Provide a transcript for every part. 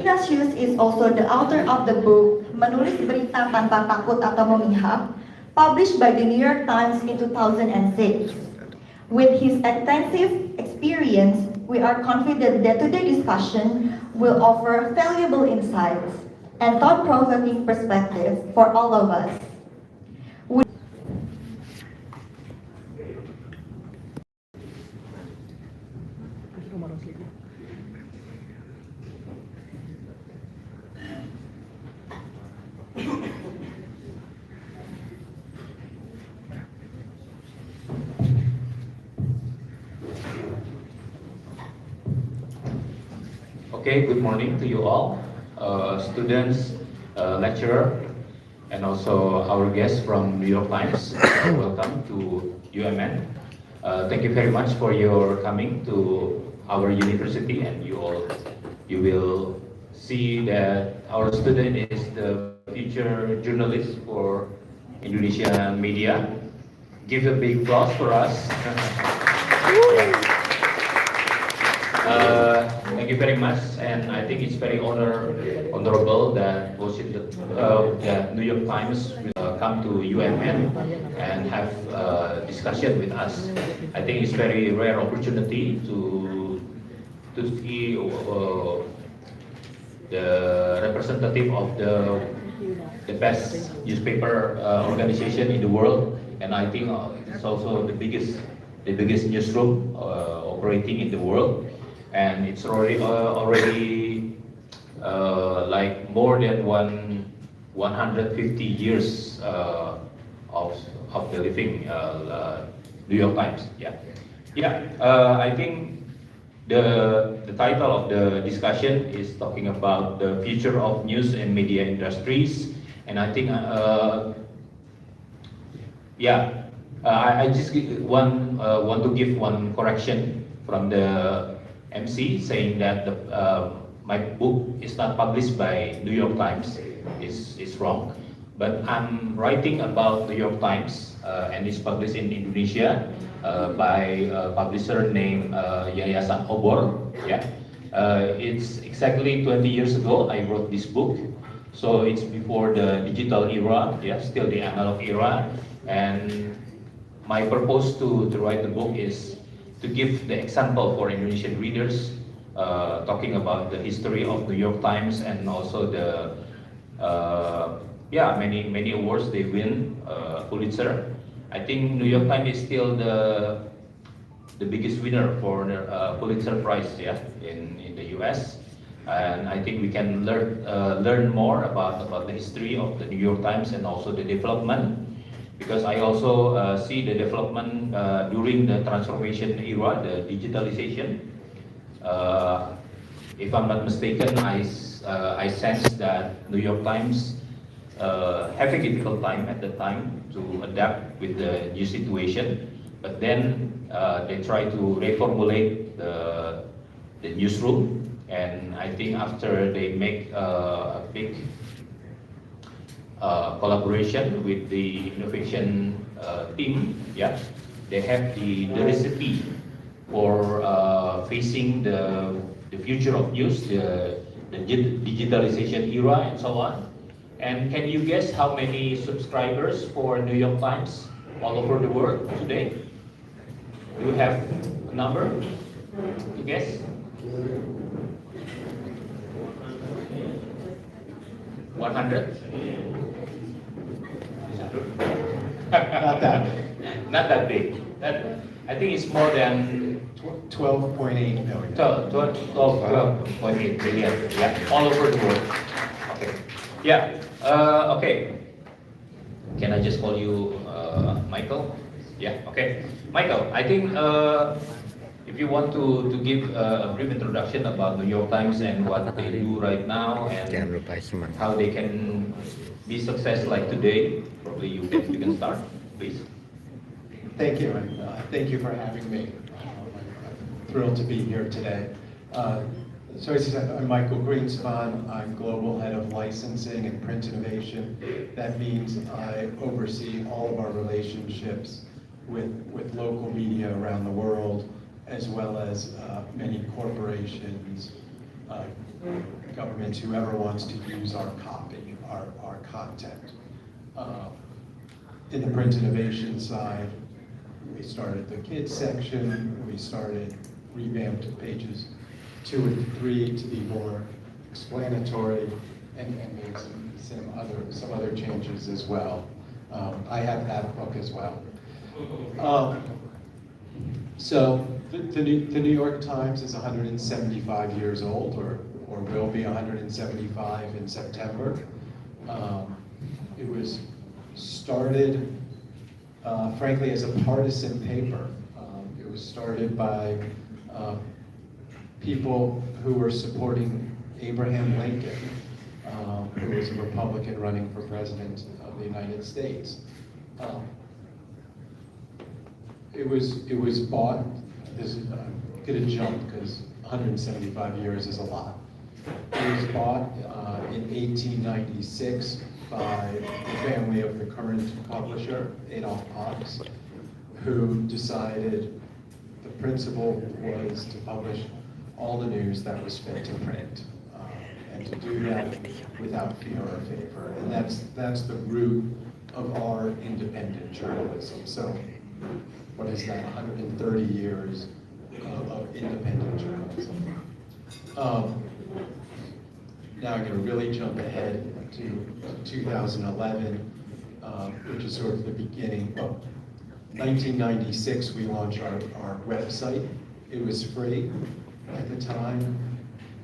Ignatius is also the author of the book Menulis Berita Tanpa Takut atau Memihak, published by the New York Times in 2006. With his extensive experience, we are confident that today's discussion will offer valuable insights and thought-provoking perspectives for all of us. Okay, good morning to you all, students, lecturer, and also our guests from New York Times. Welcome to UMN. Thank you very much for your coming to our university, and you will see that our student is the future journalist for Indonesian media. Give a big applause for us. Thank you very much, and I think it's very honorable that that New York Times will come to UMN and have a discussion with us. I think it's very rare opportunity to see the representative of the best newspaper organization in the world, and I think it's also the biggest newsroom operating in the world. And it's already like more than 150 years of the living New York Times. I think the title of the discussion is talking about the future of news and media industries, and I think I just want to give one correction from the MC, saying that my book is not published by New York Times. Is wrong, but I'm writing about New York Times, and it's published in Indonesia by a publisher named Yayasan Obor. It's exactly 20 years ago I wrote this book, so it's before the digital era, still the analog era, and my purpose to write the book is to give the example for Indonesian readers, talking about the history of New York Times and also the many awards they win, Pulitzer. I think New York Times is still the biggest winner for the Pulitzer Prize, in the U.S. And I think we can learn more about the history of the New York Times and also the development, because I also see the development during the transformation era, the digitalization. If I'm not mistaken, I sense that New York Times having a difficult time at the time to adapt with the new situation, but then they try to reformulate the newsroom, and I think after they make a big collaboration with the innovation team, they have the recipe for facing the future of news, the digitalization era, and so on. And can you guess how many subscribers for New York Times all over the world today? Do you have a number to guess? 100? Not that big. I think it's more than 12.8 million. 12.8 billion. All over the world. Okay. Okay. Can I just call you Michael? Okay. Michael, I think if you want to give a brief introduction about New York Times and what they do right now and how they can be success like today, probably you can start, please. Thank you, and thank you for having me. I'm thrilled to be here today. So as I said, I'm Michael Greenspan. I'm Global Head of Licensing and Print Innovation. That means I oversee all of our relationships with local media around the world, as well as many corporations, government, whoever wants to use our copy, our content. In the print innovation side, we started the kids section, we started revamped pages 2 and 3 to be more explanatory, and made some other changes as well. I have that book as well. So the New York Times is 175 years old, or will be 175 in September. It was started, frankly, as a partisan paper. It was started by people who were supporting Abraham Lincoln, who was a Republican running for president of the United States. It was bought. This is I'm gonna jump because 175 years is a lot. It was bought in 1896 by the family of the current publisher, Adolph Potts, who decided the principle was to publish all the news that was fit to print, and to do that without fear or favor. And that's the root of our independent journalism. So what is that, 130 years of independent journalism. Now I'm going to really jump ahead to 2011, which is sort of the beginning. Well, 1996 we launched our website. It was free at the time.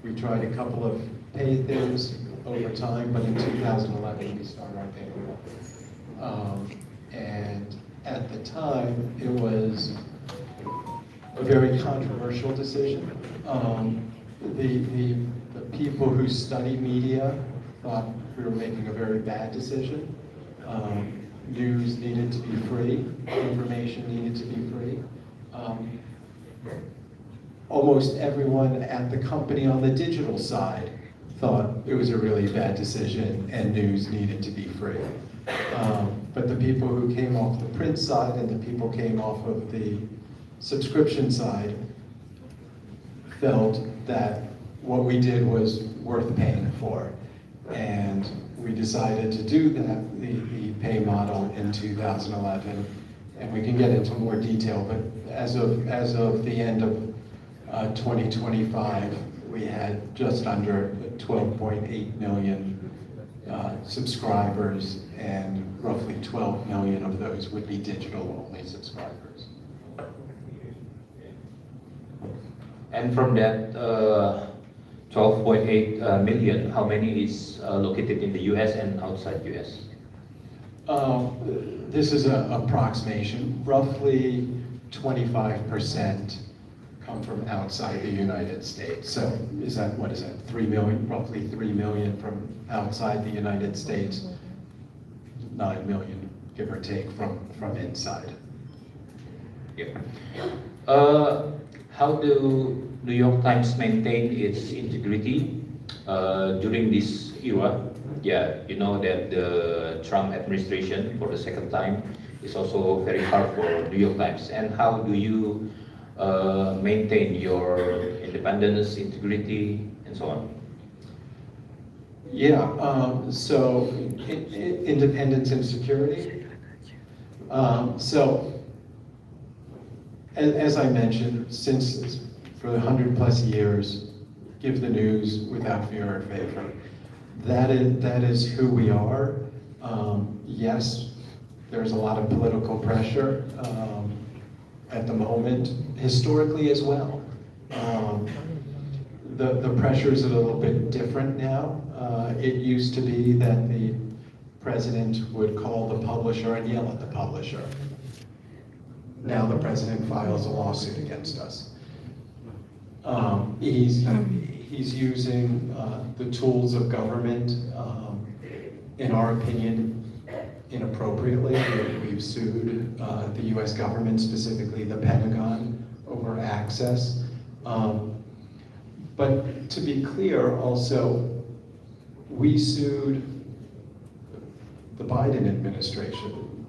We tried a couple of paid things over time, but in 2011 we started our paid one. And at the time, it was a very controversial decision. The people who study media thought we were making a very bad decision. News needed to be free, information needed to be free. Almost everyone at the company on the digital side thought it was a really bad decision and news needed to be free. But the people who came off the print side and the people came off of the subscription side felt that what we did was worth paying for. And we decided to do that, the pay model in 2011. And we can get into more detail, but as of the end of 2025, we had just under 12.8 million subscribers, and roughly 12 million of those would be digital-only subscribers. And from that 12.8 million, how many is located in the US and outside US? This is an approximation. Roughly 25% come from outside the United States. So what is that, 3 million, roughly 3 million from outside the United States, 9 million, give or take, from inside. Yeah. How do New York Times maintain its integrity during this era? Yeah, you know that the Trump administration for the second time is also very hard for New York Times. And how do you maintain your independence, integrity, and so on? Yeah, so independence and security. So as I mentioned, since for 100+ years, give the news without fear or favor. That is who we are. Yes, there's a lot of political pressure at the moment, historically as well. The pressure is a little bit different now. It used to be that the president would call the publisher and yell at the publisher. Now the president files a lawsuit against us. He's using the tools of government, in our opinion, inappropriately. We've sued the US government, specifically the Pentagon, over access. But to be clear, also, we sued the Biden administration.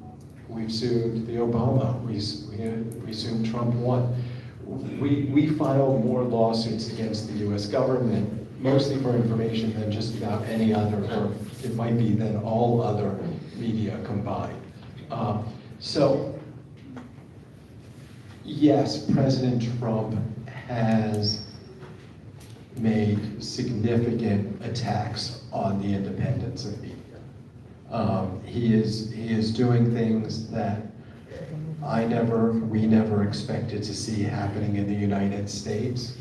We've sued the Obama. We sued Trump 1. We filed more lawsuits against the US government mostly for information than just about any other, or it might be than all other media combined. So, yes, President Trump has made significant attacks on the independence of media. He is doing things that we never expected to see happening in the United States.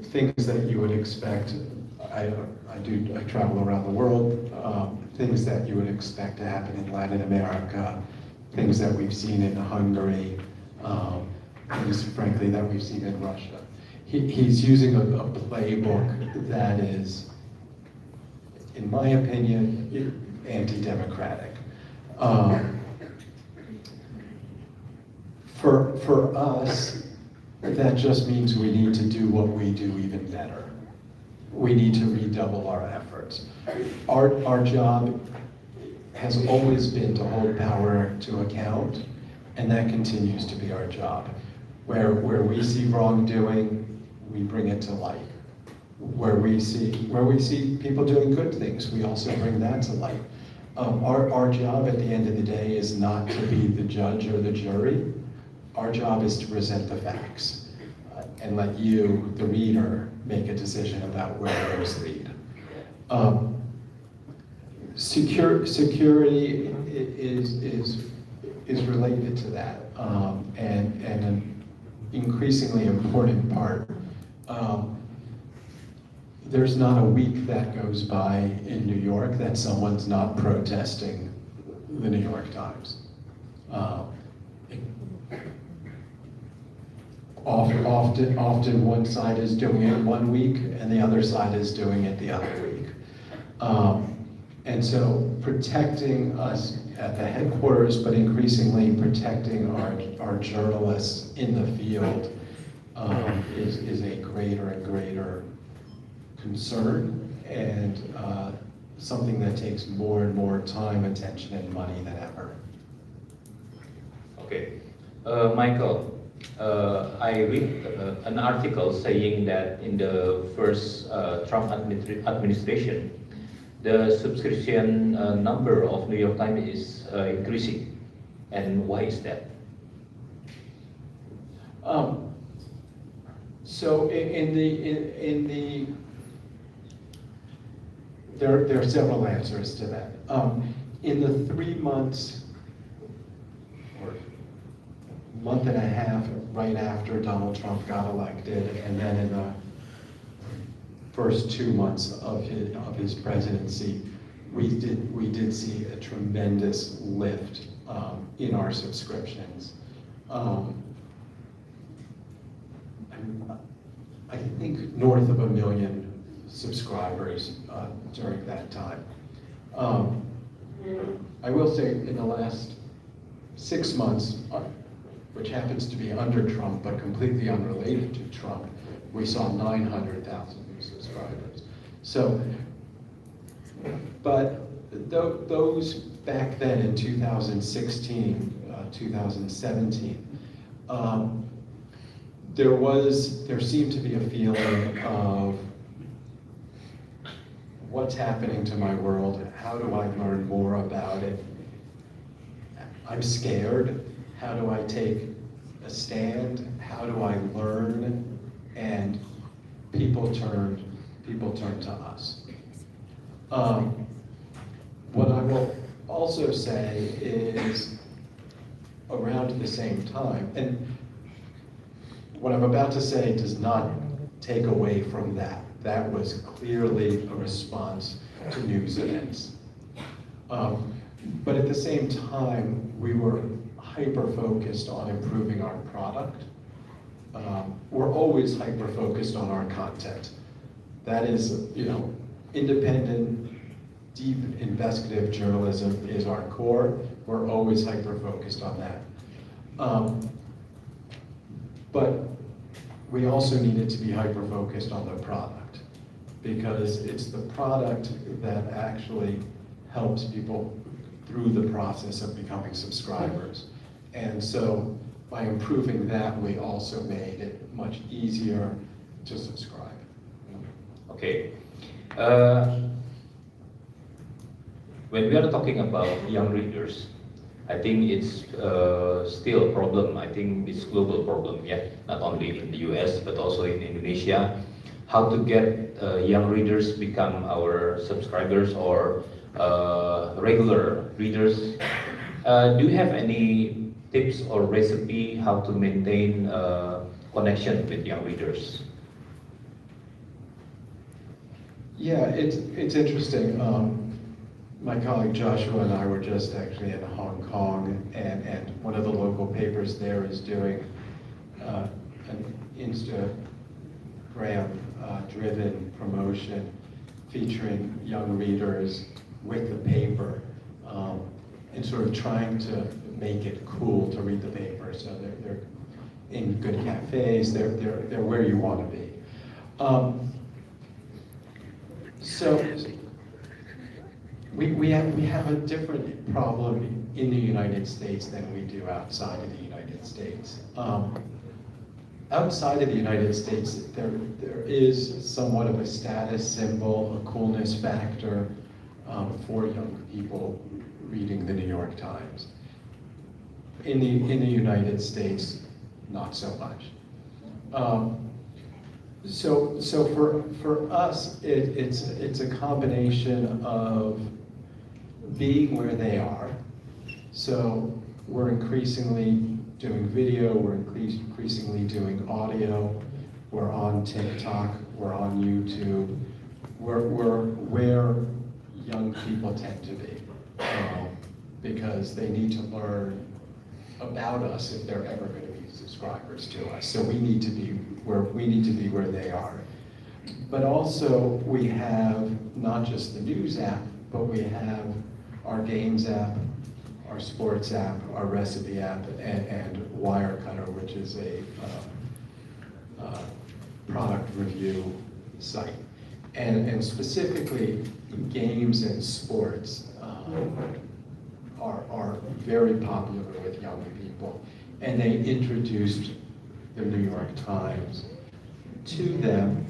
Things that you would expect. I travel around the world. Things that you would expect to happen in Latin America. Things that we've seen in Hungary. Things, frankly, that we've seen in Russia. He's using a playbook that is, in my opinion, anti-democratic. For us, that just means we need to do what we do even better. We need to redouble our efforts. Our job has always been to hold power to account, and that continues to be our job. Where we see wrongdoing, we bring it to light. Where we see people doing good things, we also bring that to light. Our job at the end of the day is not to be the judge or the jury. Our job is to present the facts and let you, the reader, make a decision about where those lead. Security is related to that, and an increasingly important part. There's not a week that goes by in New York that someone's not protesting the New York Times. Often one side is doing it one week and the other side is doing it the other week. And so protecting us at the headquarters, but increasingly protecting our journalists in the field is a greater and greater concern, and something that takes more and more time, attention, and money than ever. Okay. Michael, I read an article saying that in the first Trump administration, the subscription number of New York Times is increasing. And why is that? So there are several answers to that. In the 3 months or month and a half right after Donald Trump got elected, and then in the first 2 months of his presidency, we did see a tremendous lift in our subscriptions. I think north of 1 million subscribers during that time. I will say in the last 6 months, which happens to be under Trump but completely unrelated to Trump, we saw 900,000 new subscribers. So, but those back then in 2016, 2017, there seemed to be a feeling of what's happening to my world? How do I learn more about it? I'm scared. How do I take a stand? How do I learn? And people turned to us. What I will also say is around the same time, and what I'm about to say does not take away from that. That was clearly a response to news events. But at the same time, we were hyper-focused on improving our product. We're always hyper-focused on our content. That is, independent, deep, investigative journalism is our core. We're always hyper-focused on that. But we also needed to be hyper-focused on the product, because it's the product that actually helps people through the process of becoming subscribers. And so by improving that, we also made it much easier to subscribe. Okay. Uh, when we are talking about young readers, I think it's still a problem. I think it's global problem, yeah, not only in the US but also in Indonesia. How to get young readers become our subscribers or regular readers. Do you have any tips or recipe how to maintain connection with young readers? Yeah, it's interesting. My colleague Joshua and I were just actually in Hong Kong, and one of the local papers there is doing an Instagram-driven promotion featuring young readers with the paper, and sort of trying to make it cool to read the paper. So they're in good cafes. They're where you want to be. So we have a different problem in the United States than we do outside of the United States. Outside of the United States, there is somewhat of a status symbol, a coolness factor for young people reading the New York Times. In the United States, not so much. So for us, it's a combination of being where they are. So we're increasingly doing video, we're increasingly doing audio, we're on TikTok, we're on YouTube, we're where young people tend to be, because they need to learn about us if they're ever going to be subscribers to us. So we need to be where they are. But also we have not just the news app, but we have our games app, our sports app, our recipe app, and Wirecutter, which is a product review site. And specifically, games and sports are very popular with young people. And they introduced the New York Times to them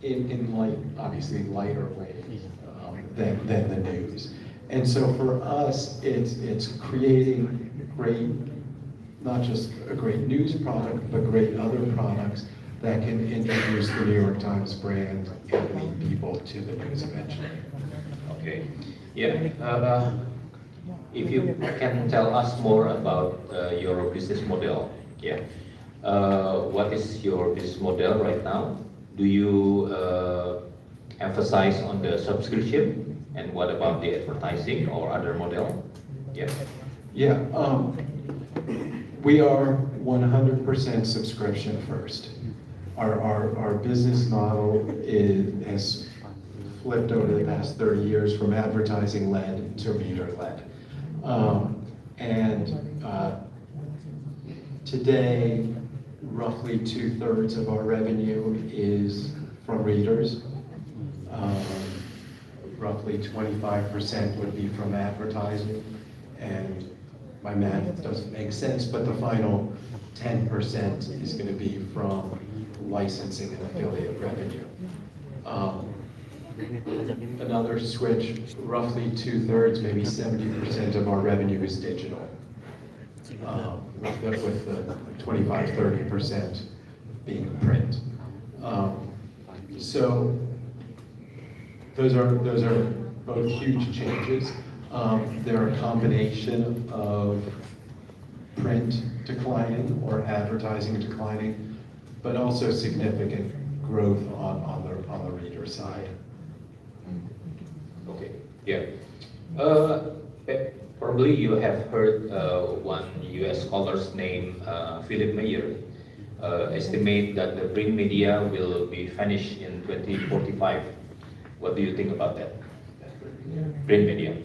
in obviously lighter ways than the news. And so for us, it's creating great, not just a great news product, but great other products that can introduce the New York Times brand and lead people to the news eventually. Okay. Yeah. If you can tell us more about your business model. Yeah. What is your business model right now? Do you emphasize on the subscription? And what about the advertising or other model? Yeah. Yeah, we are 100% subscription first. Our business model has flipped over the past 30 years from advertising-led to reader-led. Today, roughly 2/3 of our revenue is from readers. Roughly 25% would be from advertising, and my math doesn't make sense, but the final 10% is going to be from licensing and affiliate revenue. Another switch, roughly 2/3, maybe 70% of our revenue is digital, with the 25-30% being print. So those are both huge changes. They're a combination of print declining or advertising declining, but also significant growth on the reader side. Okay. Yeah. Probably you have heard one U.S. scholar's name, Philip Meyer, estimate that the print media will be finished in 2045. What do you think about that? Print media.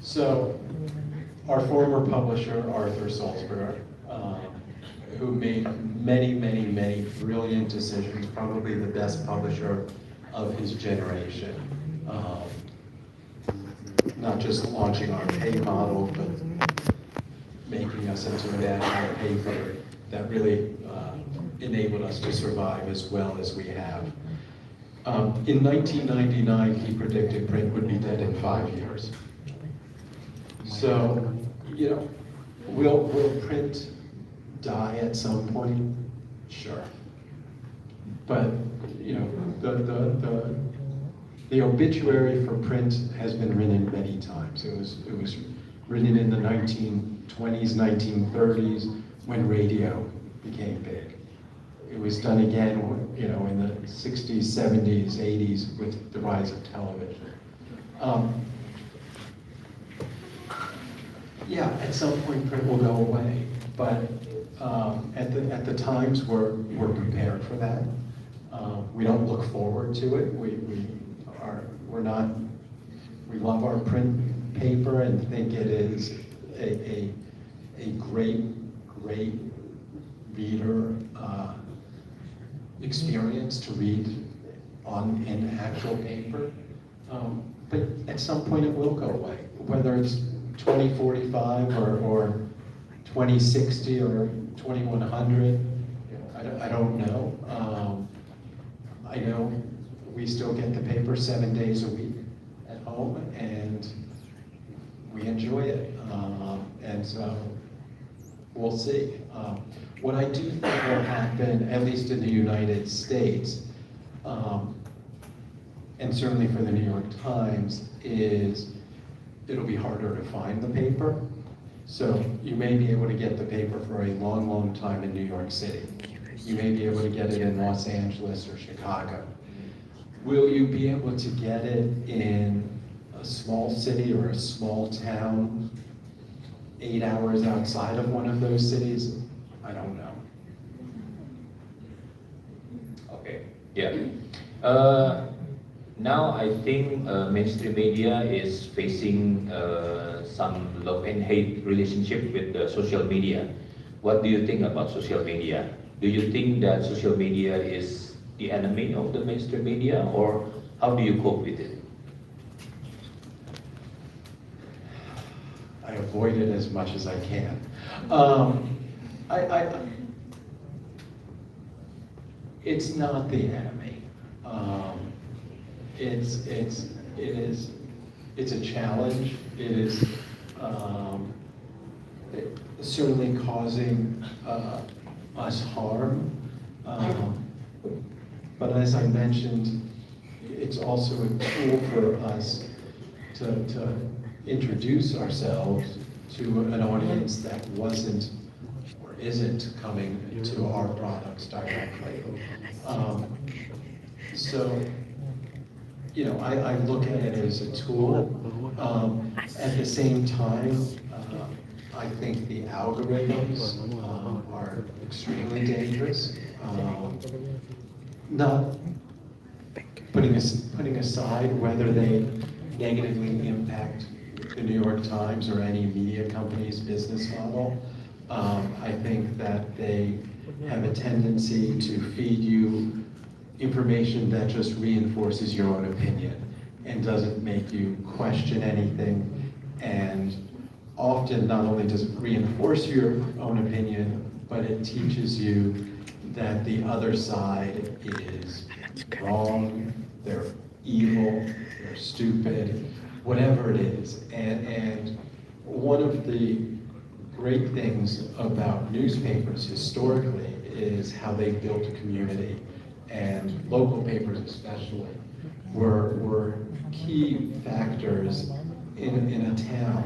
So, our former publisher, Arthur Sulzberger, who made many brilliant decisions, probably the best publisher of his generation. Not just launching our pay model, but making us into an ad paper that really enabled us to survive as well as we have. In 1999, he predicted print would be dead in 5 years. So, you know, will print die at some point? Sure. But, you know, the obituary for print has been written many times. It was written in the 1920s, 1930s, when radio became big. It was done again, you know, in the 60s, 70s, 80s with the rise of television. Yeah, at some point print will go away, but at the times we're prepared for that. We don't look forward to it. We love our print paper and think it is a great reader experience to read in actual paper. But at some point it will go away, whether it's 2045 or 2060 or 2100. I don't know. I know we still get the paper 7 days a week at home, and we enjoy it. And so we'll see. What I do think will happen, at least in the United States, and certainly for the New York Times, is it'll be harder to find the paper. So you may be able to get the paper for a long, long time in New York City. You may be able to get it in Los Angeles or Chicago. Will you be able to get it in a small city or a small town 8 hours outside of one of those cities? I don't know. Okay, yeah. Now I think mainstream media is facing some love and hate relationship with the social media. What do you think about social media? Do you think that social media is the enemy of the mainstream media, or how do you cope with it? I avoid it as much as I can. It's not the enemy. It's a challenge. It is certainly causing us harm. But as I mentioned, it's also a tool for us to introduce ourselves to an audience that wasn't or isn't coming to our products directly. So, you know, I look at it as a tool. At the same time, I think the algorithms are extremely dangerous. Not putting aside whether they negatively impact the New York Times or any media company's business model. I think that they have a tendency to feed you information that just reinforces your own opinion and doesn't make you question anything. And often not only does it reinforce your own opinion, but it teaches you that the other side is wrong, they're evil, they're stupid, whatever it is. And one of the great things about newspapers historically is how they built a community, and local papers especially were key factors in a town,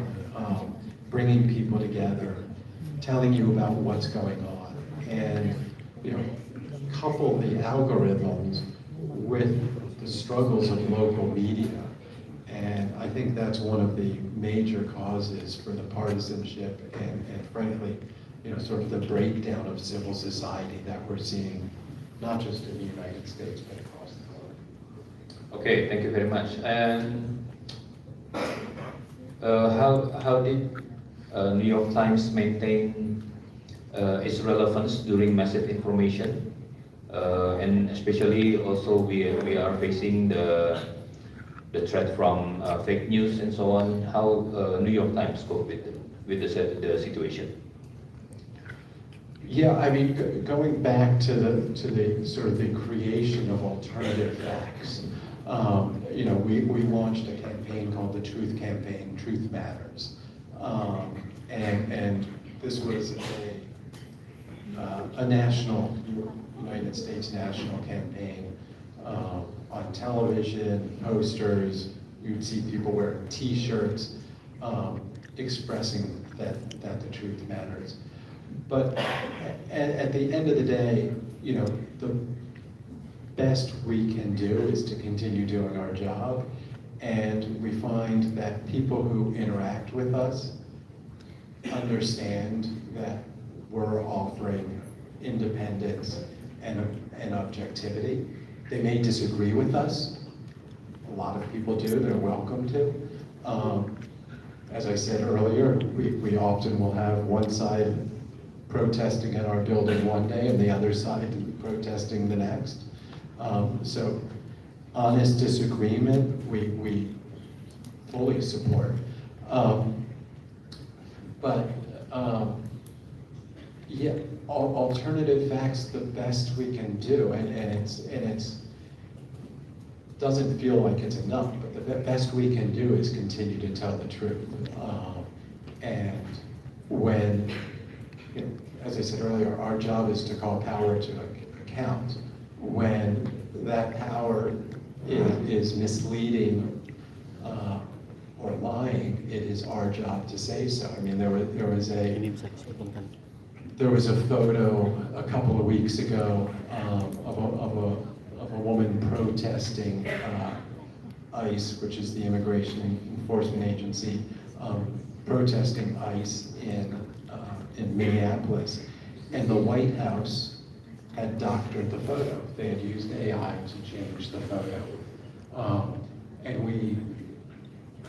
bringing people together, telling you about what's going on, and you know, couple the algorithms with the struggles of local media. And I think that's one of the major causes for the partisanship and frankly, you know, sort of the breakdown of civil society that we're seeing, not just in the United States, but across the globe. Okay, thank you very much. And how did New York Times maintain its relevance during massive information? And especially also we are facing the threat from fake news and so on. How New York Times cope with the situation? Yeah, I mean, going back to the sort of the creation of alternative facts, you know, we launched a campaign called the Truth Campaign, Truth Matters. And this was a national, United States national campaign on television, posters. You'd see people wearing T-shirts expressing that the truth matters. But at the end of the day, you know, the best we can do is to continue doing our job. And we find that people who interact with us understand that we're offering independence and objectivity. They may disagree with us. A lot of people do, they're welcome to. As I said earlier, we often will have one side protesting at our building one day and the other side protesting the next. So honest disagreement, we fully support. Yeah, alternative facts, the best we can do, and it's doesn't feel like it's enough, but the best we can do is continue to tell the truth. And when, you know, as I said earlier, our job is to call power to account. When that power is misleading or lying, it is our job to say so. I mean, there was a photo a couple of weeks ago of a woman protesting ICE, which is the Immigration Enforcement Agency, protesting ICE in Minneapolis, and the White House had doctored the photo. They had used AI to change the photo, and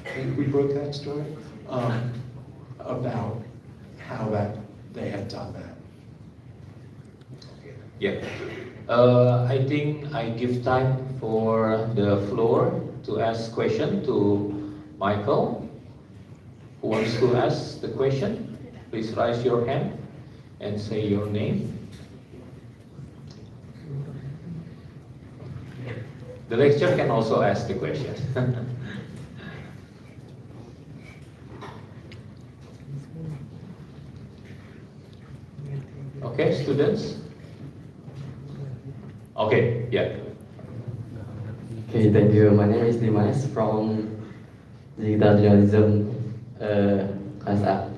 I think we broke that story about how they had done that. Yeah. I think I give time for the floor to ask question to Michael. Who wants to ask the question? Please raise your hand and say your name. The lecturer can also ask the question. Okay, students? Okay, yeah. Okay, thank you. My name is Dimas from Digital Journalism class A.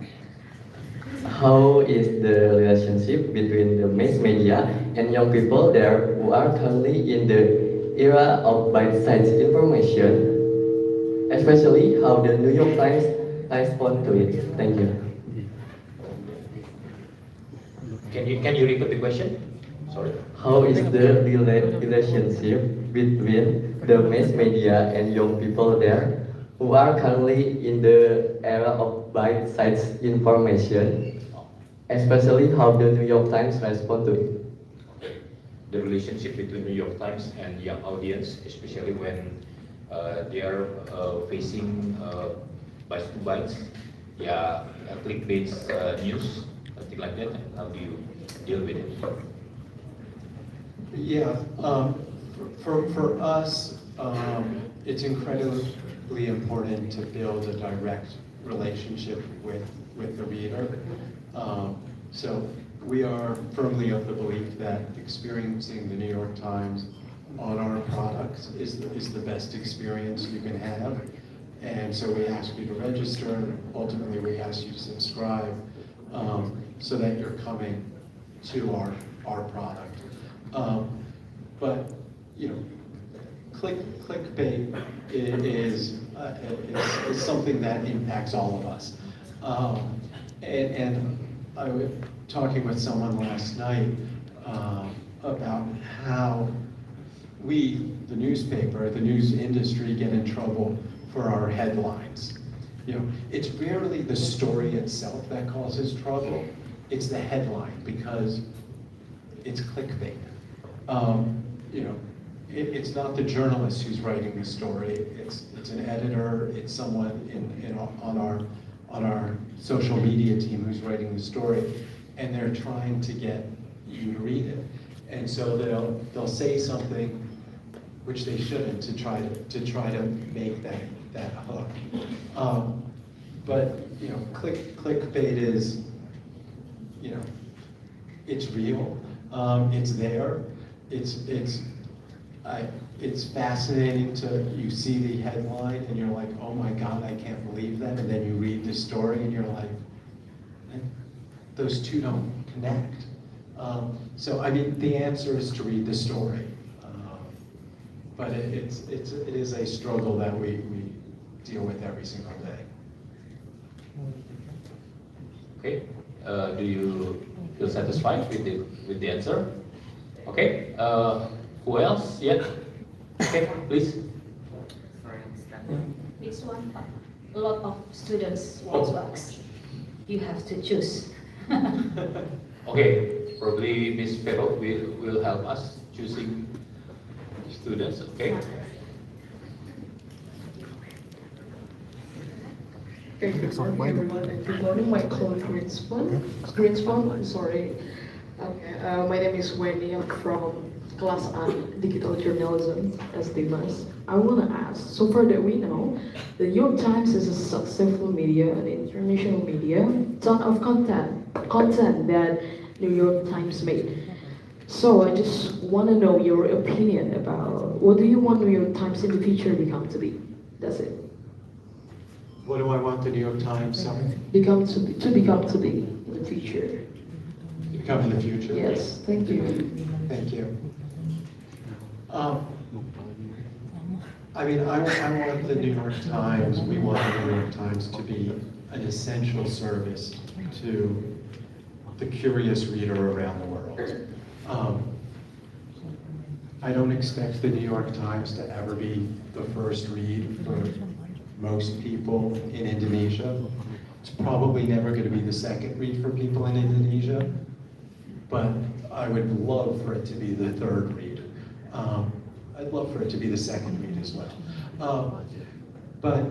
How is the relationship between the mass media and young people there who are currently in the era of bite-sized information, especially how the New York Times respond to it? Thank you. Can you repeat the question? Sorry. How is the relationship between the mass media and young people there who are currently in the era of bite-sized information, especially how the New York Times respond to it? The relationship between New York Times and young audience, especially when they are facing bites to bites, yeah, click-based news, something like that. How do you deal with it? Yeah, for us, it's incredibly important to build a direct relationship with the reader. So we are firmly of the belief that experiencing the New York Times on our products is the best experience you can have. And so we ask you to register, ultimately we ask you to subscribe, so that you're coming to our product. But, you know, clickbait is something that impacts all of us. And I was talking with someone last night about how we, the newspaper, the news industry, get in trouble for our headlines. You know, it's rarely the story itself that causes trouble. It's the headline, because it's clickbait. You know, it's not the journalist who's writing the story. It's an editor. It's someone on our social media team who's writing the story. and they're trying to get you to read it. And so they'll say something which they shouldn't to try to make that hook. But you know, clickbait is, you know, it's real. It's there. It's fascinating you see the headline and you're like, oh my God, I can't believe that. And then you read the story and you're like, those two don't connect. So I mean, the answer is to read the story. But it is a struggle that we deal with every single day. Okay, do you feel satisfied with the answer? Okay, who else? Yeah. Okay, please. This one, a lot of students want wax. You have to choose. Okay, probably Ms. Ferro will help us choosing students. Okay. Okay, good morning everyone, and good morning, Michael Greenspan, I'm sorry. Okay, my name is Wendy, I'm from Class A Digital Journalism as Dimas. I want to ask, so far that we know, the New York Times is a successful media, an international media, ton of content that New York Times made. So I just want to know your opinion about what do you want New York Times in the future become to be? That's it. What do I want the New York Times to Become to be in the future. become in the future? Yes, thank you. Thank you. I mean, I want the New York Times, we want the New York Times to be an essential service to the curious reader around the world. I don't expect the New York Times to ever be the first read for most people in Indonesia. It's probably never going to be the second read for people in Indonesia, but I would love for it to be the third read. I'd love for it to be the second read as well. But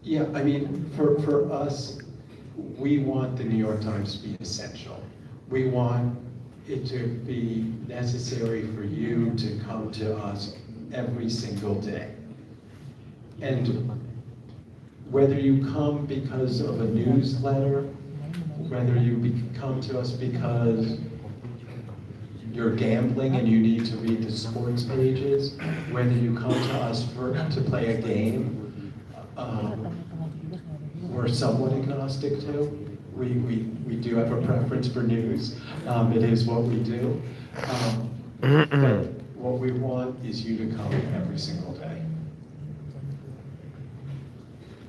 yeah, I mean, for us, we want the New York Times to be essential. We want it to be necessary for you to come to us every single day. And whether you come because of a newsletter, whether you come to us because you're gambling and you need to read the sports pages, whether you come to us to play a game, we're somewhat agnostic too. We do have a preference for news. It is what we do. But what we want is you to come every single day.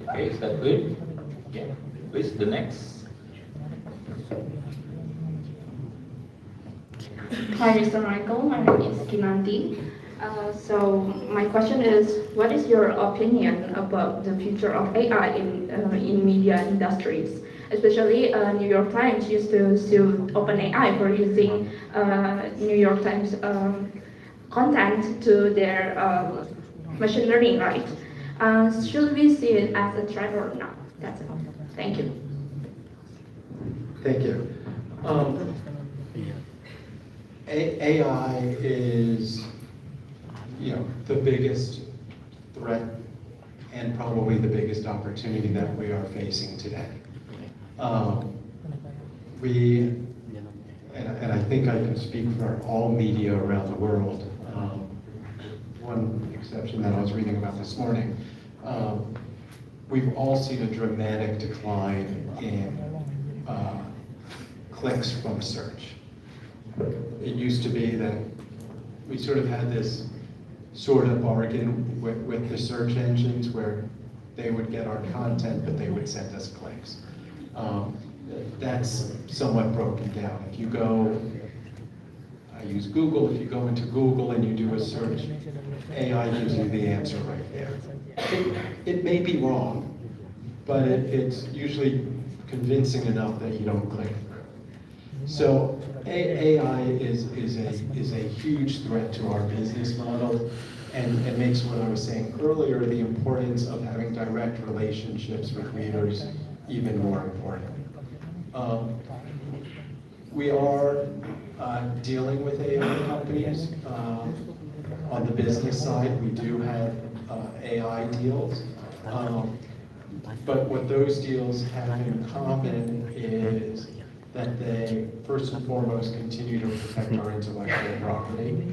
Okay, is that good? Yeah. Please, the next. Hi, Mr. Michael. My name is Kinanti. So my question is, what is your opinion about the future of AI in media industries? Especially, New York Times used to sue OpenAI for using New York Times content to their machine learning, right? Should we see it as a threat or not? That's it. Thank you. Thank you. AI is, you know, the biggest threat and probably the biggest opportunity that we are facing today. And I think I can speak for all media around the world. One exception that I was reading about this morning. We've all seen a dramatic decline in clicks from search. It used to be that we sort of had this sort of bargain with the search engines where they would get our content, but they would send us clicks. That's somewhat broken down. If you go, I use Google, if you go into Google and you do a search, AI gives you the answer right there. It may be wrong, but it's usually convincing enough that you don't click through. So AI is a huge threat to our business model, and it makes what I was saying earlier, the importance of having direct relationships with readers, even more important. we are dealing with AI companies. On the business side, we do have AI deals. But what those deals have in common is that they, first and foremost, continue to protect our intellectual property.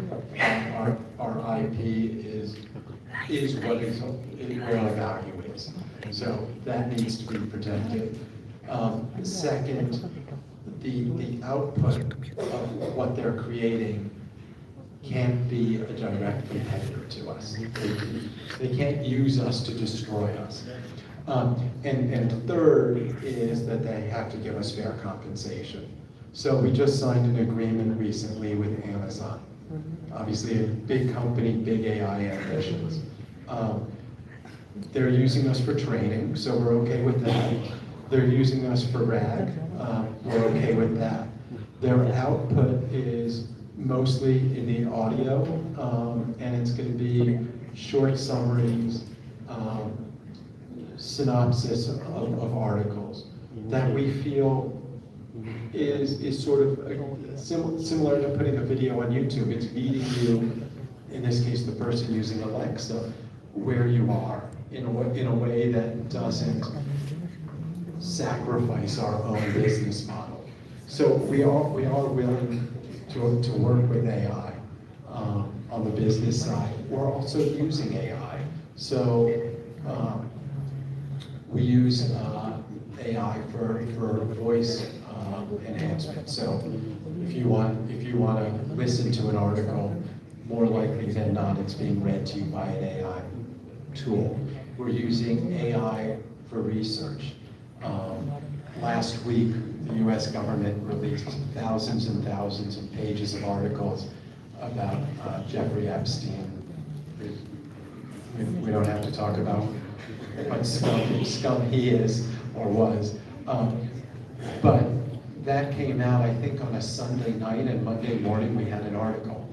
Our IP is what is where our value is. So that needs to be protected. Second, the output of what they're creating can't be a direct competitor to us. They can't use us to destroy us. And third is that they have to give us fair compensation. So we just signed an agreement recently with Amazon. Obviously a big company, big AI ambitions. They're using us for training, so we're okay with that. They're using us for RAG, we're okay with that. Their output is mostly in the audio, and it's going to be short summaries, synopsis of articles that we feel is sort of similar to putting a video on YouTube. It's meeting you, in this case the person using Alexa, where you are in a way that doesn't sacrifice our own business model. So we are willing to work with AI on the business side. We're also using AI. So we use AI for voice enhancement. So if you want to listen to an article, more likely than not, it's being read to you by an AI tool. We're using AI for research. Last week, the U.S. government released thousands and thousands of pages of articles about Jeffrey Epstein. We don't have to talk about what scum he is or was. But that came out, I think, on a Sunday night, and Monday morning we had an article.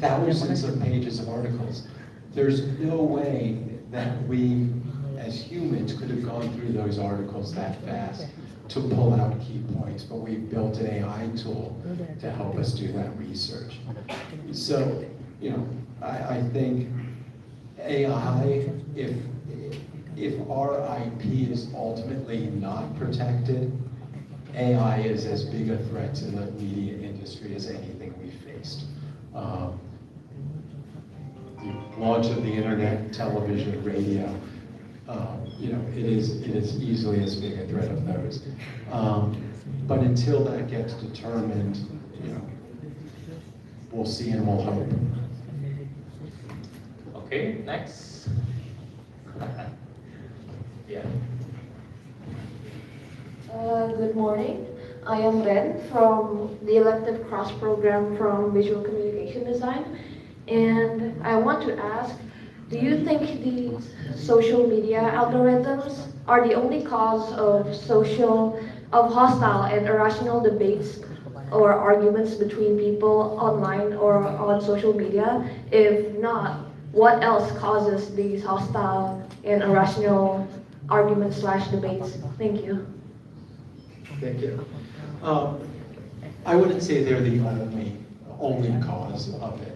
Thousands of pages of articles. There's no way that we, as humans, could have gone through those articles that fast to pull out key points, but we've built an AI tool to help us do that research. So, you know, I think AI, if our IP is ultimately not protected, AI is as big a threat to the media industry as anything we've faced. The launch of the internet, television, radio, you know, it is easily as big a threat of those. But until that gets determined, you know, we'll see and we'll hope. Okay, next. Yeah. Good morning. I am Ren from the elective cross program from Visual Communication Design, and I want to ask, do you think the social media algorithms are the only cause of hostile and irrational debates or arguments between people online or on social media? If not, what else causes these hostile and irrational arguments/debates? Thank you. Thank you. I wouldn't say they're the only cause of it.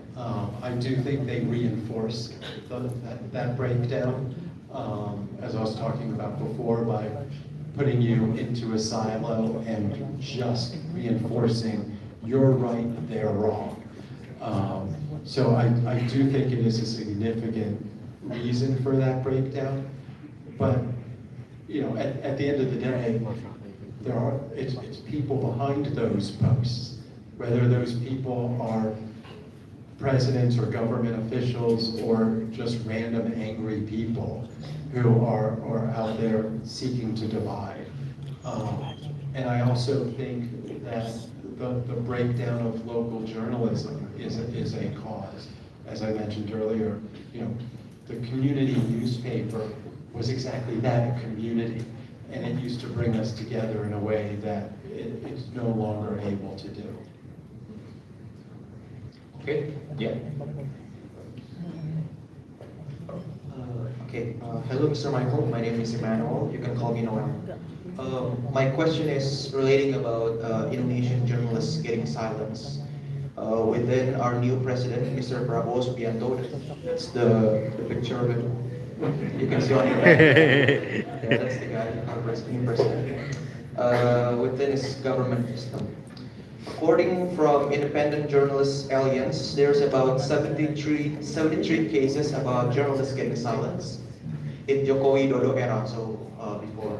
I do think they reinforce that breakdown, as I was talking about before, by putting you into a silo and just reinforcing you're right, they're wrong. So I do think it is a significant reason for that breakdown. But you know, at the end of the day, it's people behind those posts, whether those people are presidents or government officials or just random angry people who are out there seeking to divide. And I also think that the breakdown of local journalism is a cause. As I mentioned earlier, you know, the community newspaper was exactly that, a community. And it used to bring us together in a way that it's no longer able to do. Okay, yeah. Hello, Mr. Michael. My name is Emmanuel. You can call me Noel. My question is relating about Indonesian journalists getting silence. Within our new president, Mr. Prabowo Subianto, that's the picture of him. You can see on your right. Yeah, that's the guy, our new president. Within his government system. According from Independent Journalists Alliance, there's about 73 cases about journalists getting silence in Joko Widodo era, so before.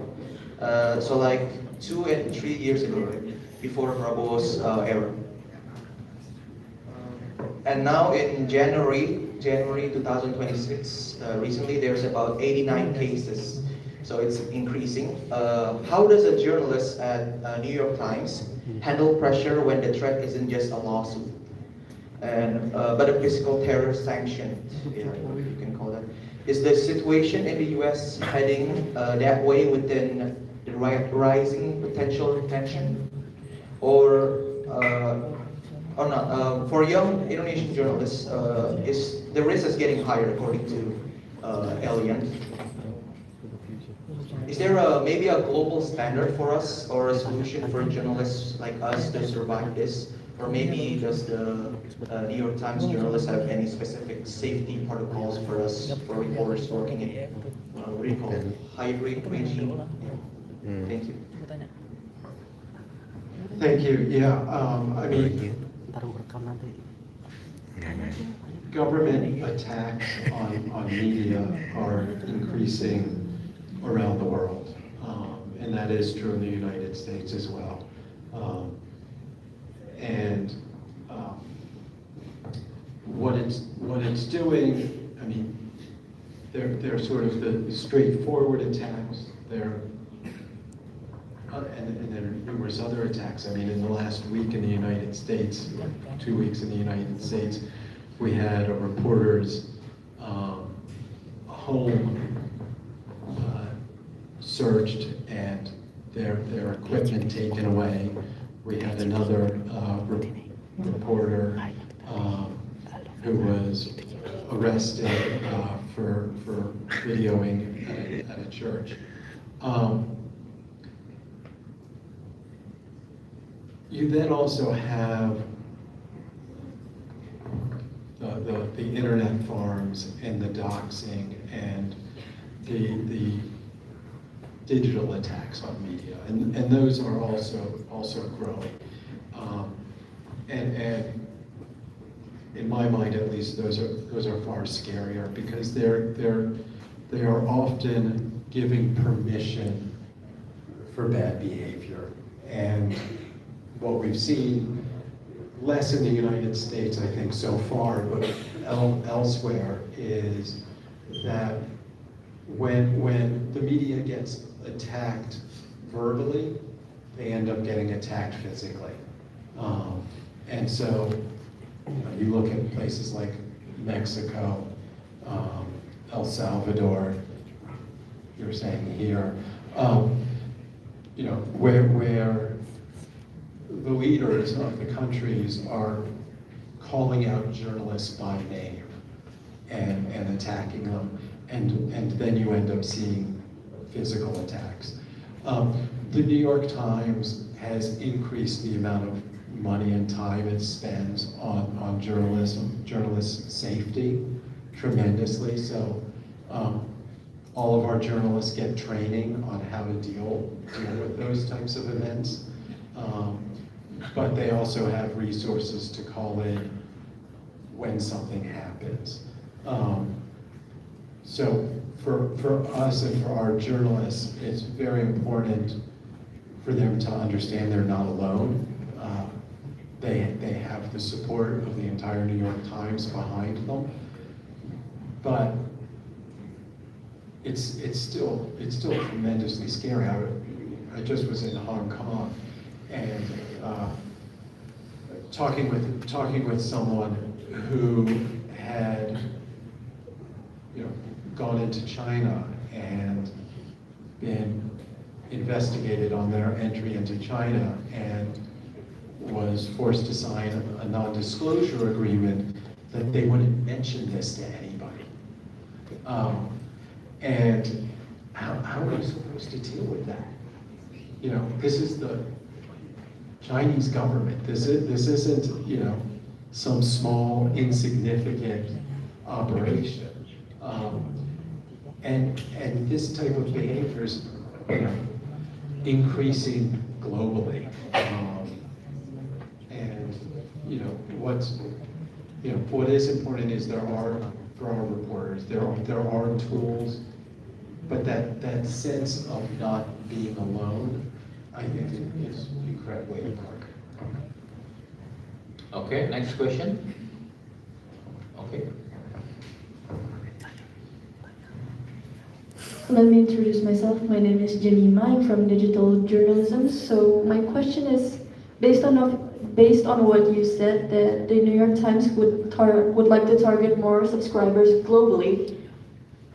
So like 2 and 3 years ago, right? Before Prabowo's era. And now in January 2026, recently there's about 89 cases. So it's increasing. How does a journalist at New York Times handle pressure when the threat isn't just a lawsuit, and but a physical terror sanction, if you can call that? Is the situation in the U.S. heading that way within the rising potential tension, or not? For young Indonesian journalists, is the risk is getting higher according to Allianz? Is there maybe a global standard for us or a solution for journalists like us to survive this? Or maybe does the New York Times journalists have any specific safety protocols for us, for reporters working in, what do you call it, hybrid regime? Thank you. Thank you. Yeah, I mean, government attacks on media are increasing around the world, and that is true in the United States as well. What it's doing, I mean, they're sort of the straightforward attacks. And there are numerous other attacks. I mean, in the last week in the United States, 2 weeks in the United States, we had a reporter's home searched and their equipment taken away. We had another reporter who was arrested for videoing at a church. You then also have the internet farms and the doxing and the digital attacks on media, and those are also growing. And in my mind, at least, those are far scarier because they are often giving permission for bad behavior. And what we've seen, less in the United States, I think, so far, but elsewhere, is that when the media gets attacked verbally, they end up getting attacked physically. And so you look at places like Mexico, El Salvador, you're saying here, where the leaders of the countries are calling out journalists by name and attacking them, and then you end up seeing physical attacks. The New York Times has increased the amount of money and time it spends on journalist safety tremendously. So all of our journalists get training on how to deal with those types of events. But they also have resources to call in when something happens. So for us and for our journalists, it's very important for them to understand they're not alone. They have the support of the entire New York Times behind them. But it's still tremendously scary. I just was in Hong Kong and talking with someone who had gone into China and been investigated on their entry into China and was forced to sign a non-disclosure agreement that they wouldn't mention this to anybody. And how are you supposed to deal with that? you know, this is the Chinese government. This isn't, you know, some small insignificant operation. And this type of behavior is, you know, increasing globally. And you know what is important is there are reporters, there are tools, but that sense of not being alone, I think is incredibly important. Okay, next question. Okay. Let me introduce myself. My name is Jemima. I'm from digital journalism. So my question is, based on what you said, that the New York Times would like to target more subscribers globally.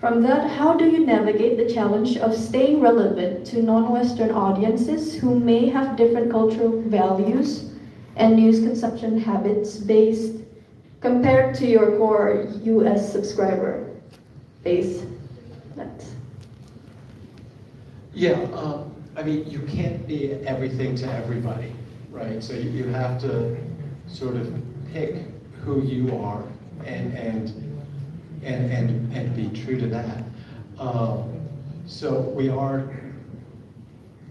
From that, how do you navigate the challenge of staying relevant to non-Western audiences who may have different cultural values and news consumption habits based compared to your core US subscriber base? That's Yeah, I mean, you can't be everything to everybody, right? So you have to sort of pick who you are and be true to that. So we are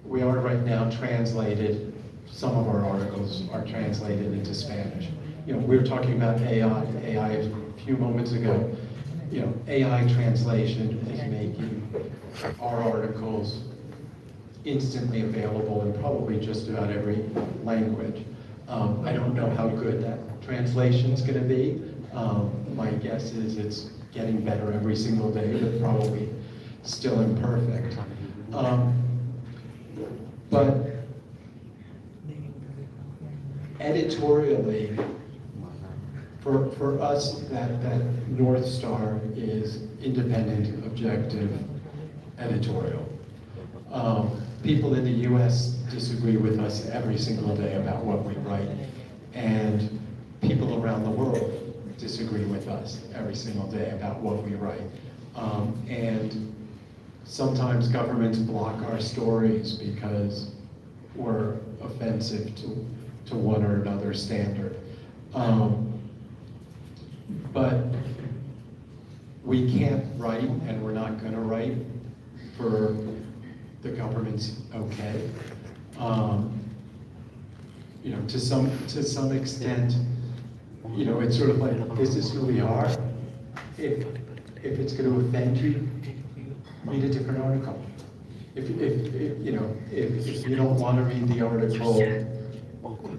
right now translated. Some of our articles are translated into Spanish. You know, we were talking about AI a few moments ago. You know, AI translation is making our articles instantly available in probably just about every language. I don't know how good that translation is going to be. My guess is it's getting better every single day, but probably still imperfect. But editorially, for us, that North Star is independent, objective editorial. People in the US disagree with us every single day about what we write, and people around the world disagree with us every single day about what we write. And sometimes governments block our stories because we're offensive to one or another standard. But we can't write, and we're not going to write for the government's okay. You know, to some extent, you know, it's sort of like, this is who we are. If it's going to offend you, read a different article. If you don't want to read the article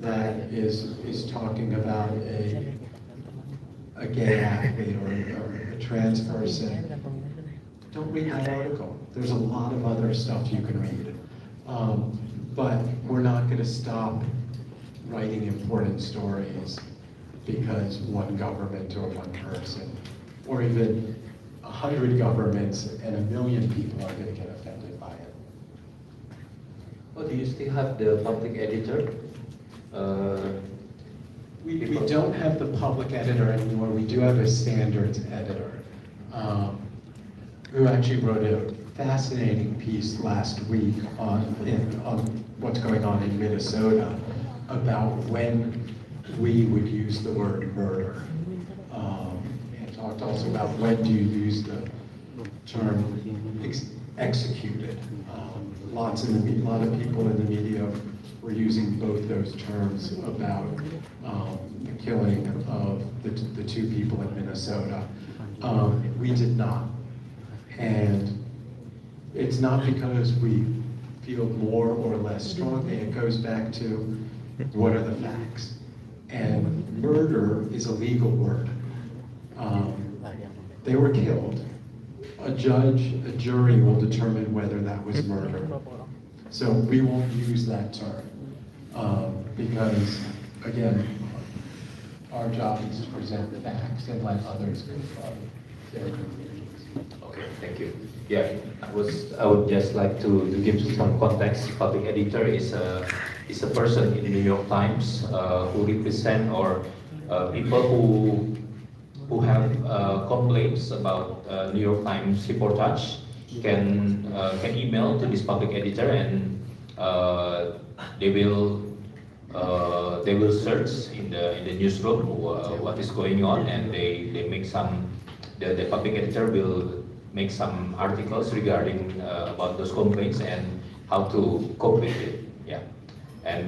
that is talking about a gay athlete or a trans person, don't read that article. There's a lot of other stuff you can read. But we're not going to stop writing important stories because one government or one person, or even 100 governments and 1 million people are going to get offended by it. Oh, do you still have the public editor? We don't have the public editor anymore. We do have a standards editor who actually wrote a fascinating piece last week on what's going on in Minnesota about when we would use the word murder. And talked also about when do you use the term executed. A lot of people in the media were using both those terms about the killing of the 2 people in Minnesota. We did not. And it's not because we feel more or less strongly. It goes back to what are the facts. And murder is a legal word. They were killed. A jury will determine whether that was murder. So we won't use that term because, again, our job is to present the facts and let others go from their conclusions. Okay, thank you. Yeah, I would just like to give some context. Public editor is a person in the New York Times who represent or people who have complaints about New York Times reportage can email to this public editor, and they will search in the newsroom what is going on, and they make some. The public editor will make some articles regarding about those complaints and how to cope with it. Yeah,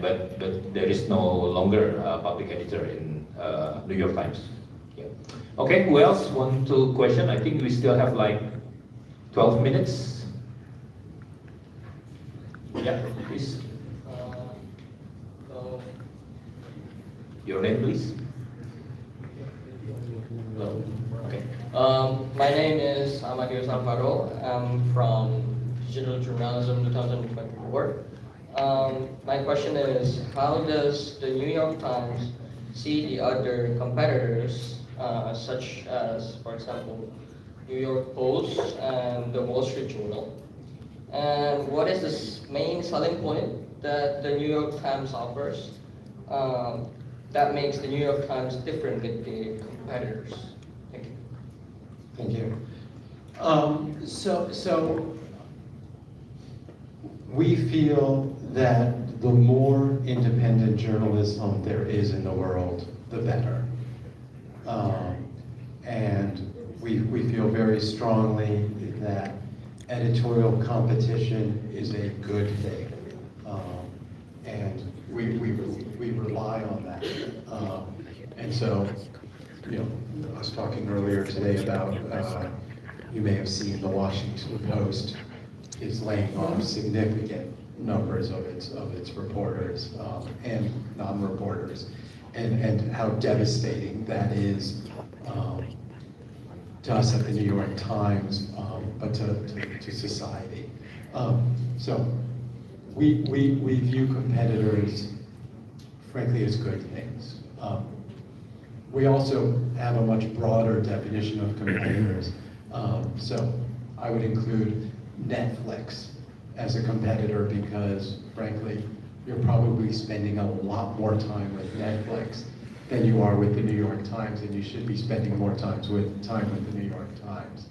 but there is no longer a public editor in New York Times. Yeah. Okay, who else want to question? I think we still have like 12 minutes. Yeah, please. Your name, please. Hello. Okay. My name is Amadio Alvaro. I'm from Digital Journalism 2024. My question is, how does the New York Times see the other competitors, such as, for example, New York Post and the Wall Street Journal? And what is the main selling point that the New York Times offers that makes the New York Times different with the competitors? Thank you. Thank you. So we feel that the more independent journalism there is in the world, the better. And we feel very strongly that editorial competition is a good thing. And we rely on that. And so, you know, I was talking earlier today about, you may have seen the Washington Post is laying off significant numbers of its reporters and non-reporters, and how devastating that is to us at the New York Times, but to society. So we view competitors, frankly, as good things. We also have a much broader definition of competitors. So I would include Netflix as a competitor because, frankly, you're probably spending a lot more time with Netflix than you are with the New York Times, and you should be spending more time with the New York Times.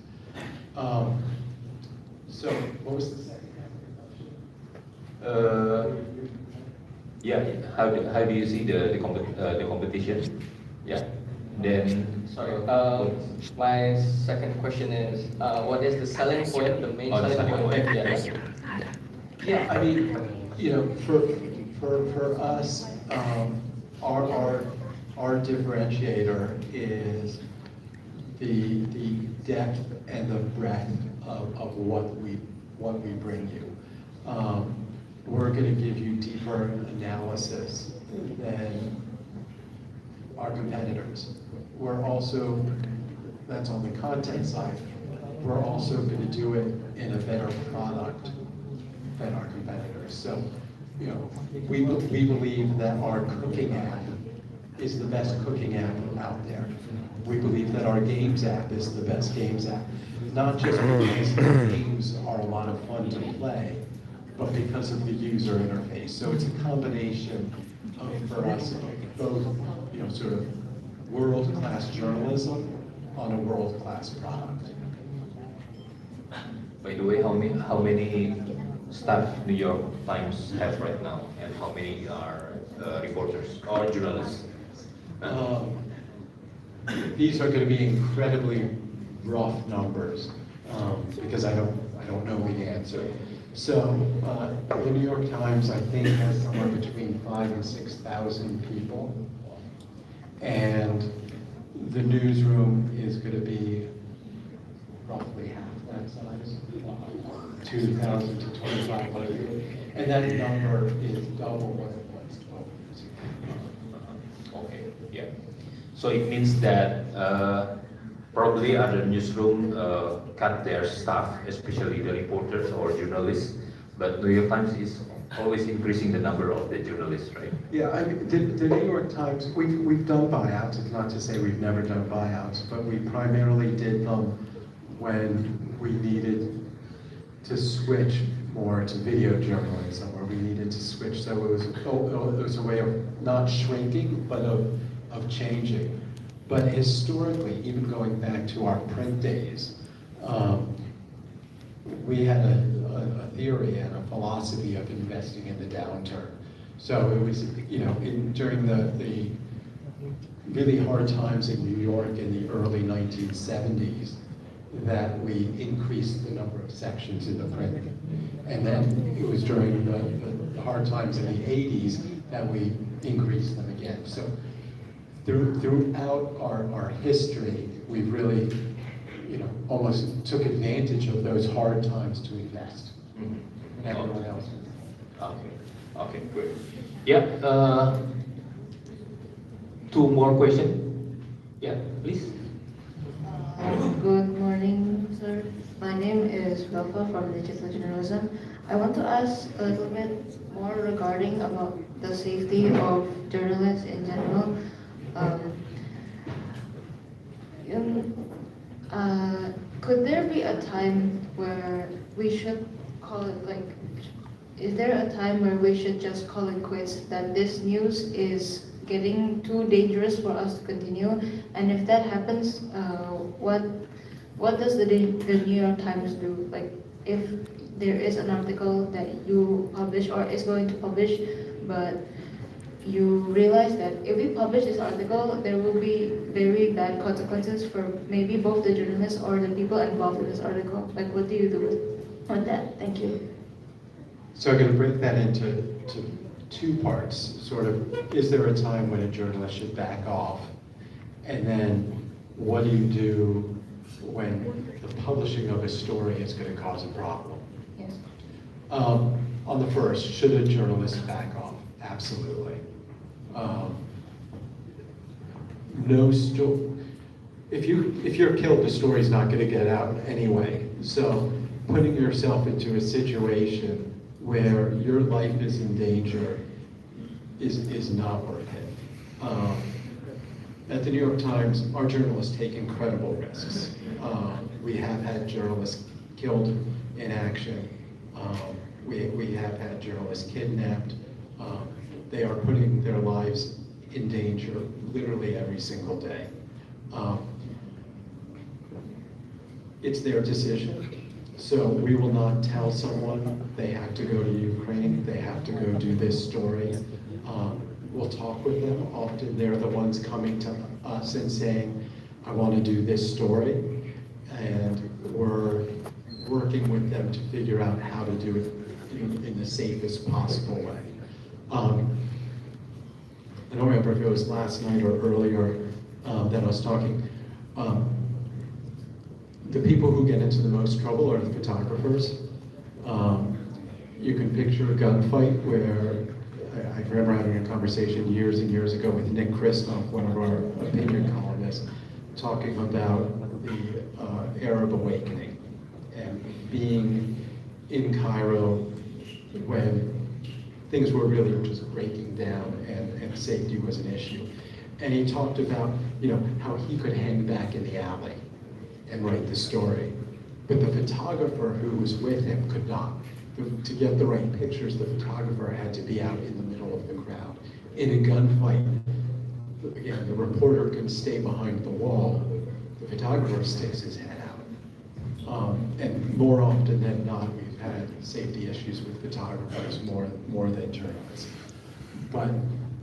So what was the second question? Yeah. How do you see the competition? Yeah. Then. Sorry. My second question is, what is the selling point, the main selling point? Yeah, I mean, you know, for us, our differentiator is the depth and the breadth of what we bring you. We're going to give you deeper analysis than our competitors. We're also, that's on the content side, we're also going to do it in a better product than our competitors. So, you know, we believe that our cooking app is the best cooking app out there. We believe that our games app is the best games app, not just because the games are a lot of fun to play, but because of the user interface. So it's a combination of, for us, both, you know, sort of world-class journalism on a world-class product. By the way, how many staff New York Times have right now, and how many are reporters or journalists? These are going to be incredibly rough numbers because I don't know the answer. So the New York Times, I think, has somewhere between 5,000 and 6,000 people, and the newsroom is going to be roughly half that size, 2,000 to 2,500, and that number is double what it was 12 years ago. Okay, yeah. So it means that probably other newsroom cut their staff, especially the reporters or journalists, but New York Times is always increasing the number of the journalists, right? Yeah, I mean, the New York Times, we've done buyouts. It's not to say we've never done buyouts, but we primarily did them when we needed to switch more to video journalism, or we needed to switch. So it was a way of not shrinking, but of changing. But historically, even going back to our print days, we had a theory and a philosophy of investing in the downturn. So it was, during the really hard times in New York in the early 1970s that we increased the number of sections in the print. And then it was during the hard times in the 80s that we increased them again. So throughout our history, we've really, almost took advantage of those hard times to invest. Mhm. And everyone else. Okay, good. Yeah, two more questions. Yeah, please. Good morning, sir. My name is Belfa from Digital Journalism. I want to ask a little bit more regarding about the safety of journalists in general. Could there be a time where we should call it is there a time where we should just call it quits, that this news is getting too dangerous for us to continue? And if that happens, what does the New York Times do? Like, if there is an article that you publish or is going to publish, but you realize that if we publish this article, there will be very bad consequences for maybe both the journalists or the people involved in this article. Like, what do you do with that? Thank you. So I'm going to break that into two parts. Sort of, is there a time when a journalist should back off? And then, what do you do when the publishing of a story is going to cause a problem? Yes. On the first, should a journalist back off? Absolutely. If you're killed, the story's not going to get out anyway. So putting yourself into a situation where your life is in danger is not worth it. At the New York Times, our journalists take incredible risks. We have had journalists killed in action. We have had journalists kidnapped. They are putting their lives in danger literally every single day. It's their decision. So we will not tell someone they have to go to Ukraine, they have to go do this story. We'll talk with them. Often they're the ones coming to us and saying, I want to do this story. And we're working with them to figure out how to do it in the safest possible way. I don't remember if it was last night or earlier that I was talking. The people who get into the most trouble are the photographers. You can picture a gunfight where I remember having a conversation years and years ago with Nick Kristof, one of our opinion columnists, talking about the Arab awakening and being in Cairo when things were really just breaking down and safety was an issue. And he talked about, how he could hang back in the alley and write the story. But the photographer who was with him could not. To get the right pictures, the photographer had to be out in the middle of the crowd. In a gunfight, again, the reporter can stay behind the wall, the photographer sticks his head out. And more often than not, we've had safety issues with photographers more than journalists. But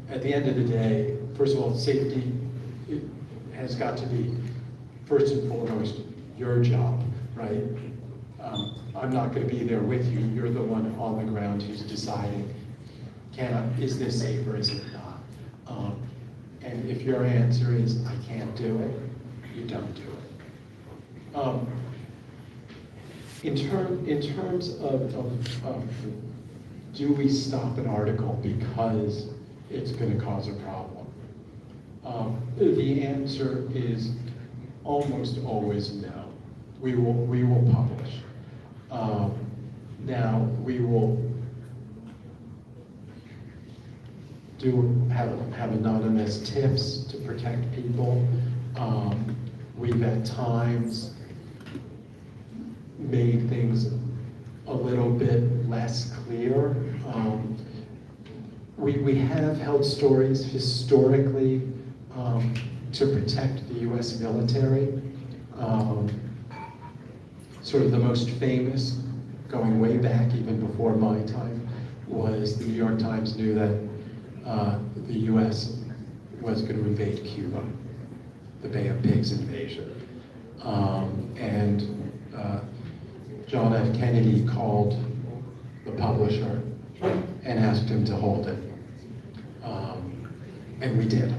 at the end of the day, first of all, safety has got to be first and foremost your job, right? I'm not going to be there with you. You're the one on the ground who's deciding, is this safe or is it not? And if your answer is, I can't do it, you don't do it. In terms of do we stop an article because it's going to cause a problem? The answer is almost always no. We will publish. Now we will have anonymous tips to protect people. We've at times made things a little bit less clear. We have held stories historically to protect the U.S. military. Sort of the most famous going way back, even before my time, was the New York Times knew that the US was going to invade Cuba, the Bay of Pigs invasion. John F. Kennedy called the publisher and asked him to hold it. And we did.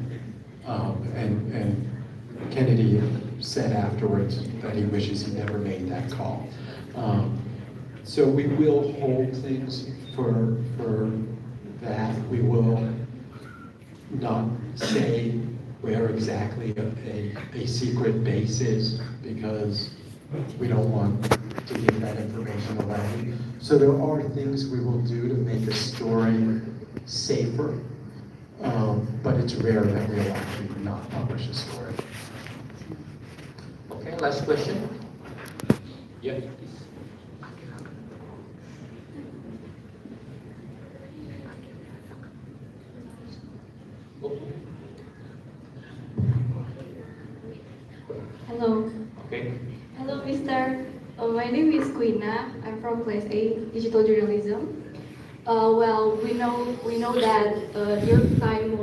And Kennedy said afterwards that he wishes he never made that call. So we will hold things for that. We will not say where exactly a secret base is, because we don't want to give that information away. So there are things we will do to make a story safer, but it's rare that we'll actually not publish a story. Okay, last question. Yeah, please. Hello. Okay. Hello, Mr. My name is Quina. I'm from Class A, Digital Journalism. Well, we know that New York Times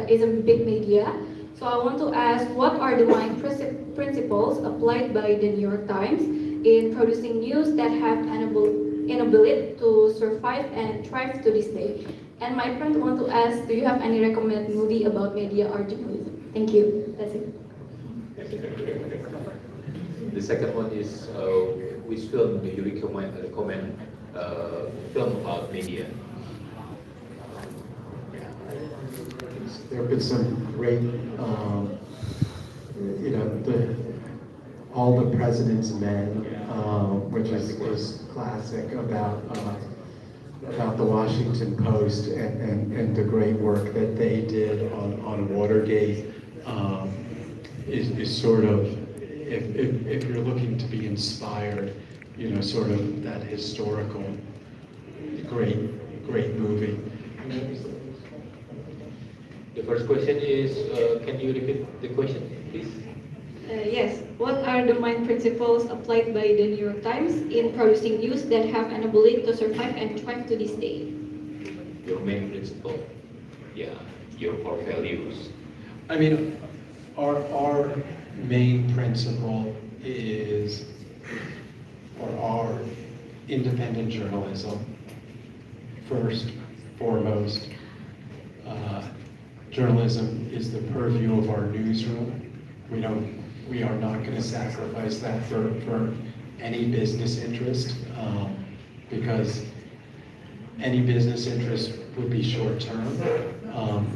is a big media. So I want to ask, what are the main principles applied by the New York Times in producing news that have an ability to survive and thrive to this day? And my friend want to ask, do you have any recommended movie about media or journalism? Thank you. That's it. The second one is, which film do you recommend film about media? There have been some great, All the President's Men, which was classic about the Washington Post and the great work that they did on Watergate, is sort of, if you're looking to be inspired, sort of that historical, great movie. The first question is, can you repeat the question, please? Yes. What are the main principles applied by the New York Times in producing news that have an ability to survive and thrive to this day? Your main principle, yeah, your core values. I mean, our main principle is, or our independent journalism, first, foremost. Journalism is the purview of our newsroom. We are not going to sacrifice that for any business interest, because any business interest would be short-term,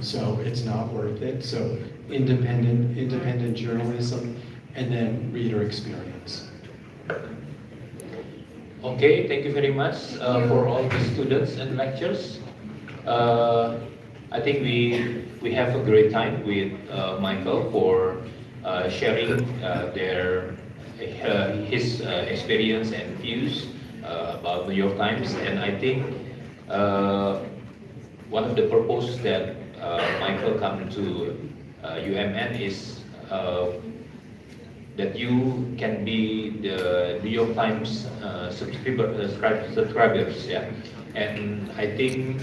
so it's not worth it. So independent journalism, and then reader experience. Okay, thank you very much for all the students and lectures. I think we have a great time with Michael for sharing his experience and views about New York Times, and I think one of the purposes that Michael come to UMN is that you can be the New York Times subscribers, yeah. And I think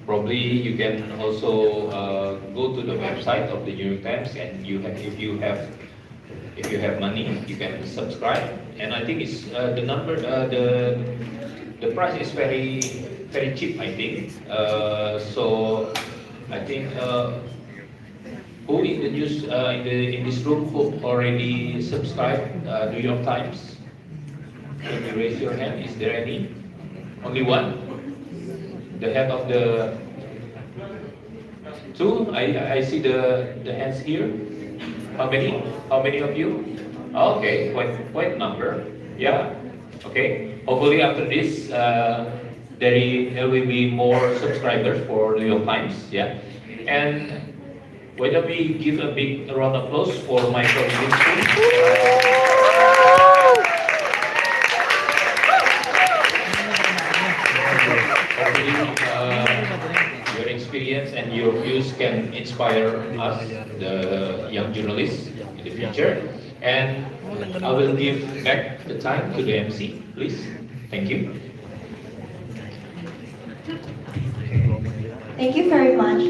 probably you can also go to the website of the New York Times, and if you have money, you can subscribe. And I think it's the price is very cheap, I think. So I think who in the news in this room who already subscribed New York Times? Can you raise your hand? Is there any? Only one? The head of the two? I see the hands here. How many? How many of you? Okay, quite number. Yeah. Okay. Hopefully after this, there will be more subscribers for New York Times. Yeah. And why don't we give a big round of applause for Michael Greenspan? Your experience and your views can inspire us, the young journalists in the future. And I will give back the time to the MC, please. Thank you. Thank you very much,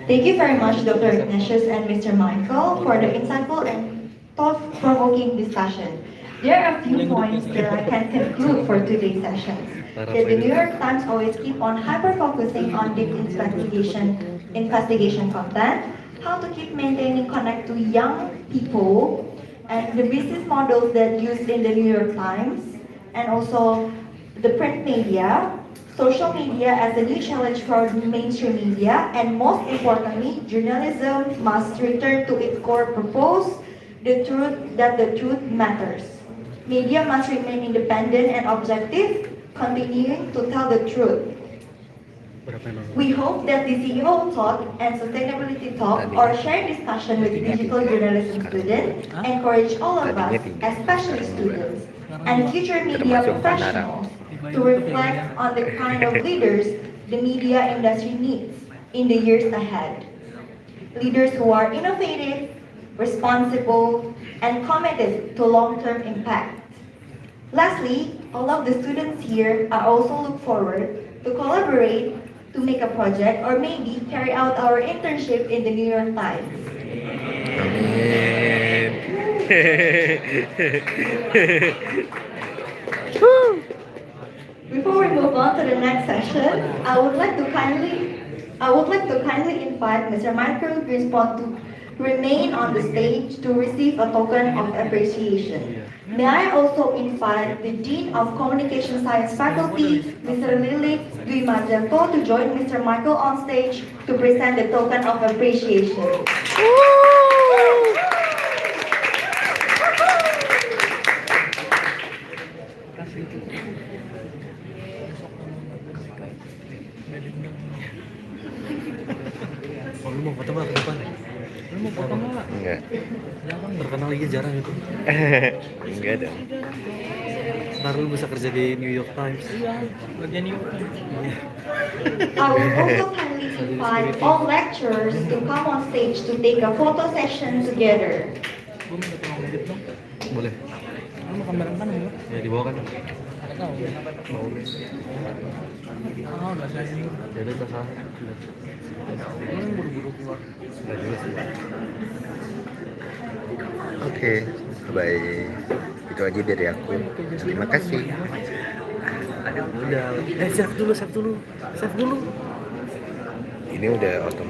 Thank you very much, Dr. Ignatius and Mr. Michael, for the insightful and thought-provoking discussion. There are a few points that I can conclude for today's sessions. That the New York Times always keep on hyper-focusing on deep investigation content, how to keep maintaining connect to young people, and the business models that used in the New York Times, and also the print media, social media as a new challenge for mainstream media, and most importantly, journalism must return to its core purpose, the truth matters. Media must remain independent and objective, continuing to tell the truth. We hope that the CEO Talk and Sustainability Talk or shared discussion with digital journalism students encourage all of us, especially students and future media professionals, to reflect on the kind of leaders the media industry needs in the years ahead. Leaders who are innovative, responsible, and committed to long-term impact. Lastly, all of the students here are also look forward to collaborate to make a project or maybe carry out our internship in the New York Times. Before we move on to the next session, I would like to kindly invite Mr. Michael Greenspan to remain on the stage to receive a token of appreciation. May I also invite the Dean of Communication Science Faculty, Mr. Lilik Dwi Marjanto, to join Mr. Michael on stage to present the token of appreciation. Lu mau foto nggak ke depan? Lu mau foto nggak? Enggak. Jangan berkenal lagi jarang itu. Enggak dong. Ntar lu bisa kerja di New York Times. Iya, bagian New York Times. I will also kindly invite all lecturers to come on stage to take a photo session together. Boleh. Lu mau kamera mana ya? Ya di bawah kan. Tahu. Mau. Udah selesai. Jadi terserah. Oke, baik. Itu aja dari aku. Terima kasih. Udah. Save dulu. Save dulu. Ini udah otomatis.